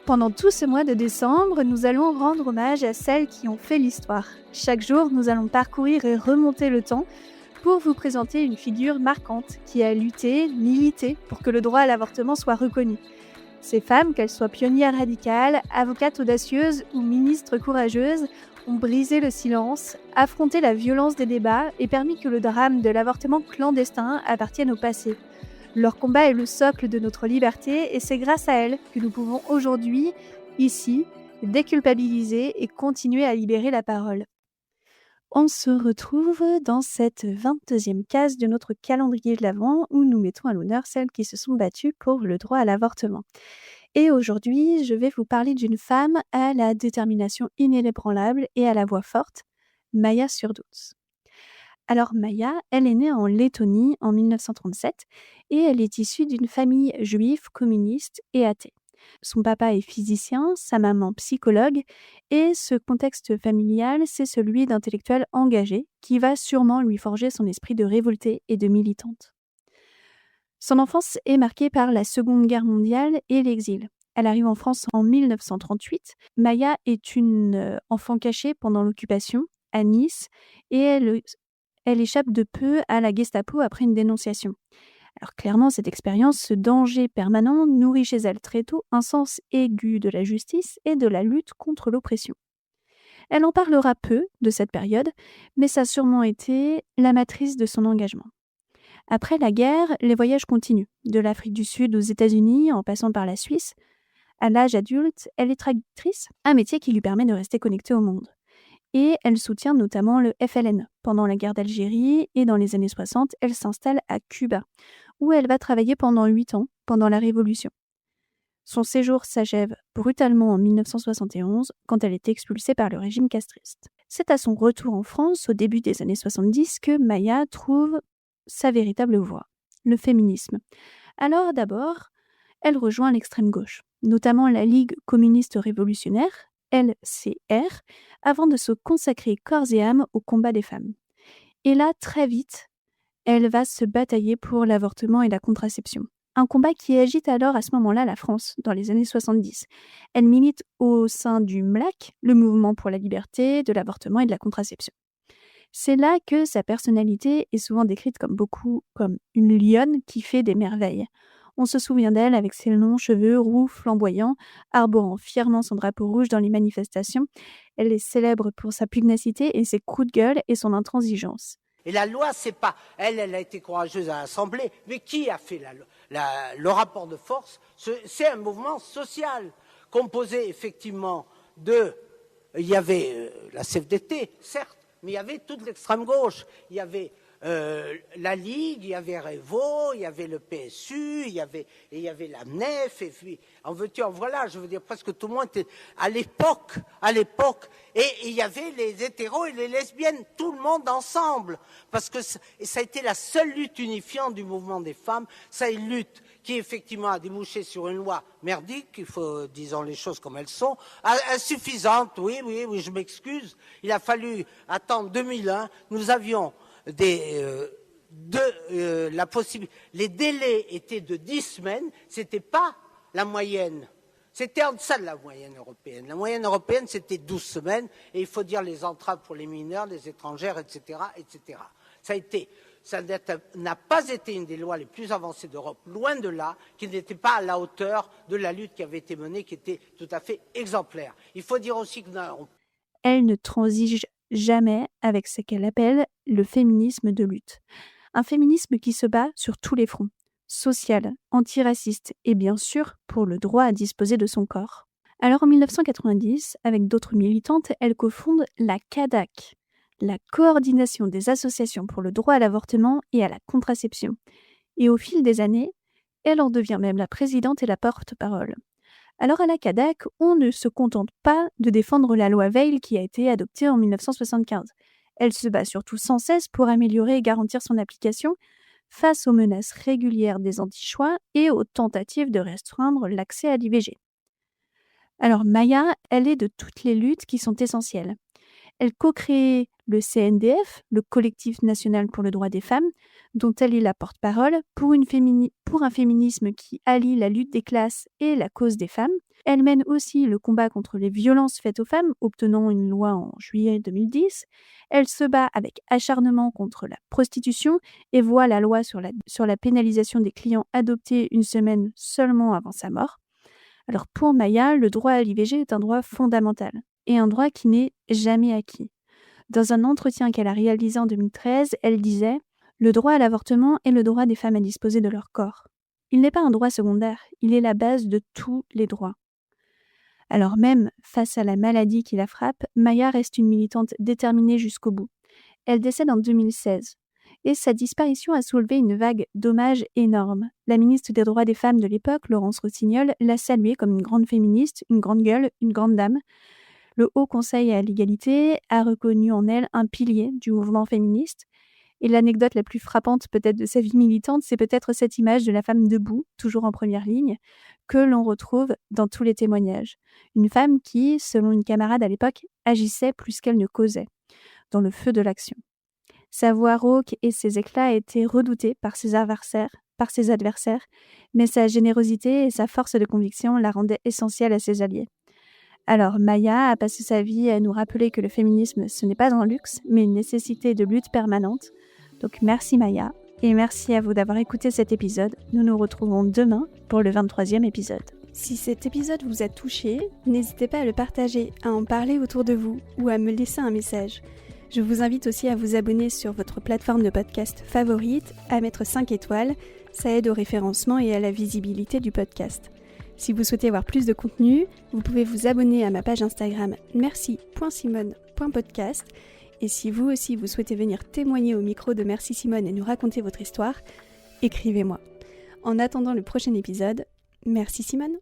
Pendant tout ce mois de décembre, nous allons rendre hommage à celles qui ont fait l'histoire. Chaque jour, nous allons parcourir et remonter le temps pour vous présenter une figure marquante qui a lutté, milité pour que le droit à l'avortement soit reconnu. Ces femmes, qu'elles soient pionnières radicales, avocates audacieuses ou ministres courageuses, ont brisé le silence, affronté la violence des débats et permis que le drame de l'avortement clandestin appartienne au passé. Leur combat est le socle de notre liberté et c'est grâce à elles que nous pouvons aujourd'hui, ici, déculpabiliser et continuer à libérer la parole. On se retrouve dans cette 22e case de notre calendrier de l'Avent où nous mettons à l'honneur celles qui se sont battues pour le droit à l'avortement. Et aujourd'hui, je vais vous parler d'une femme à la détermination inébranlable et à la voix forte, Maya Surdous. Alors Maya, elle est née en Lettonie en 1937 et elle est issue d'une famille juive, communiste et athée. Son papa est physicien, sa maman psychologue et ce contexte familial, c'est celui d'intellectuels engagés qui va sûrement lui forger son esprit de révoltée et de militante. Son enfance est marquée par la Seconde Guerre mondiale et l'exil. Elle arrive en France en 1938. Maya est une enfant cachée pendant l'occupation à Nice et elle échappe de peu à la Gestapo après une dénonciation. Alors clairement, cette expérience, ce danger permanent, nourrit chez elle très tôt un sens aigu de la justice et de la lutte contre l'oppression. Elle en parlera peu de cette période, mais ça a sûrement été la matrice de son engagement. Après la guerre, les voyages continuent, de l'Afrique du Sud aux États-Unis, en passant par la Suisse. À l'âge adulte, elle est traductrice, un métier qui lui permet de rester connectée au monde. Et elle soutient notamment le FLN. Pendant la guerre d'Algérie et dans les années 60, elle s'installe à Cuba, où elle va travailler pendant 8 ans, pendant la Révolution. Son séjour s'achève brutalement en 1971, quand elle est expulsée par le régime castriste. C'est à son retour en France, au début des années 70, que Maya trouve sa véritable voie, le féminisme. Alors d'abord, elle rejoint l'extrême gauche, notamment la Ligue communiste révolutionnaire, LCR, avant de se consacrer corps et âme au combat des femmes. Et là, très vite, elle va se batailler pour l'avortement et la contraception. Un combat qui agite alors à ce moment-là la France, dans les années 70. Elle milite au sein du MLAC, le mouvement pour la liberté, de l'avortement et de la contraception. C'est là que sa personnalité est souvent décrite comme une lionne qui fait des merveilles. On se souvient d'elle avec ses longs cheveux roux flamboyants, arborant fièrement son drapeau rouge dans les manifestations. Elle est célèbre pour sa pugnacité et ses coups de gueule et son intransigeance. Et la loi, c'est pas... Elle a été courageuse à l'Assemblée, mais qui a fait le rapport de force? C'est un mouvement social, composé effectivement de... Il y avait la CFDT, certes, mais il y avait toute l'extrême gauche. Il y avait la Ligue, il y avait Révo, il y avait le PSU, il y avait la NEF, et puis en veux-tu, en voilà, je veux dire, presque tout le monde était à l'époque, et il y avait les hétéros et les lesbiennes, tout le monde ensemble, parce que ça a été la seule lutte unifiante du mouvement des femmes, ça une lutte qui effectivement a débouché sur une loi merdique, il faut, disons les choses comme elles sont, insuffisante, oui, je m'excuse, il a fallu attendre 2001, nous avions la possibilité. Les délais étaient de 10 semaines, c'était pas la moyenne. C'était en deçà de la moyenne européenne. La moyenne européenne, c'était 12 semaines, et il faut dire les entraves pour les mineurs, les étrangères, etc., etc. Ça n'a pas été une des lois les plus avancées d'Europe, loin de là, qui n'était pas à la hauteur de la lutte qui avait été menée, qui était tout à fait exemplaire. Il faut dire aussi que... Elle ne transige jamais avec ce qu'elle appelle le féminisme de lutte. Un féminisme qui se bat sur tous les fronts, social, antiraciste et bien sûr pour le droit à disposer de son corps. Alors en 1990, avec d'autres militantes, elle cofonde la CADAC, la Coordination des associations pour le droit à l'avortement et à la contraception. Et au fil des années, elle en devient même la présidente et la porte-parole. Alors à la CADAC, on ne se contente pas de défendre la loi Veil qui a été adoptée en 1975. Elle se bat surtout sans cesse pour améliorer et garantir son application face aux menaces régulières des anti-choix et aux tentatives de restreindre l'accès à l'IVG. Alors Maya, elle est de toutes les luttes qui sont essentielles. Elle co-crée le CNDF, le Collectif national pour le droit des femmes, dont elle est la porte-parole, pour un féminisme qui allie la lutte des classes et la cause des femmes. Elle mène aussi le combat contre les violences faites aux femmes, obtenant une loi en juillet 2010. Elle se bat avec acharnement contre la prostitution et voit la loi sur la pénalisation des clients adoptés une semaine seulement avant sa mort. Alors pour Maya, le droit à l'IVG est un droit fondamental et un droit qui n'est jamais acquis. Dans un entretien qu'elle a réalisé en 2013, elle disait « Le droit à l'avortement est le droit des femmes à disposer de leur corps. Il n'est pas un droit secondaire, il est la base de tous les droits. » Alors même face à la maladie qui la frappe, Maya reste une militante déterminée jusqu'au bout. Elle décède en 2016. Et sa disparition a soulevé une vague d'hommages énorme. La ministre des Droits des Femmes de l'époque, Laurence Rossignol, l'a saluée comme une grande féministe, une grande gueule, une grande dame. Le Haut Conseil à l'égalité a reconnu en elle un pilier du mouvement féministe. Et l'anecdote la plus frappante peut-être de sa vie militante, c'est peut-être cette image de la femme debout, toujours en première ligne, que l'on retrouve dans tous les témoignages. Une femme qui, selon une camarade à l'époque, agissait plus qu'elle ne causait, dans le feu de l'action. Sa voix rauque et ses éclats étaient redoutés par ses adversaires, mais sa générosité et sa force de conviction la rendaient essentielle à ses alliés. Alors Maya a passé sa vie à nous rappeler que le féminisme, ce n'est pas un luxe, mais une nécessité de lutte permanente. Donc merci Maya, et merci à vous d'avoir écouté cet épisode. Nous nous retrouvons demain pour le 23e épisode. Si cet épisode vous a touché, n'hésitez pas à le partager, à en parler autour de vous ou à me laisser un message. Je vous invite aussi à vous abonner sur votre plateforme de podcast favorite, à mettre 5 étoiles, ça aide au référencement et à la visibilité du podcast. Si vous souhaitez avoir plus de contenu, vous pouvez vous abonner à ma page Instagram merci.simone.podcast. Et si vous aussi vous souhaitez venir témoigner au micro de Merci Simone et nous raconter votre histoire, écrivez-moi. En attendant le prochain épisode, merci Simone.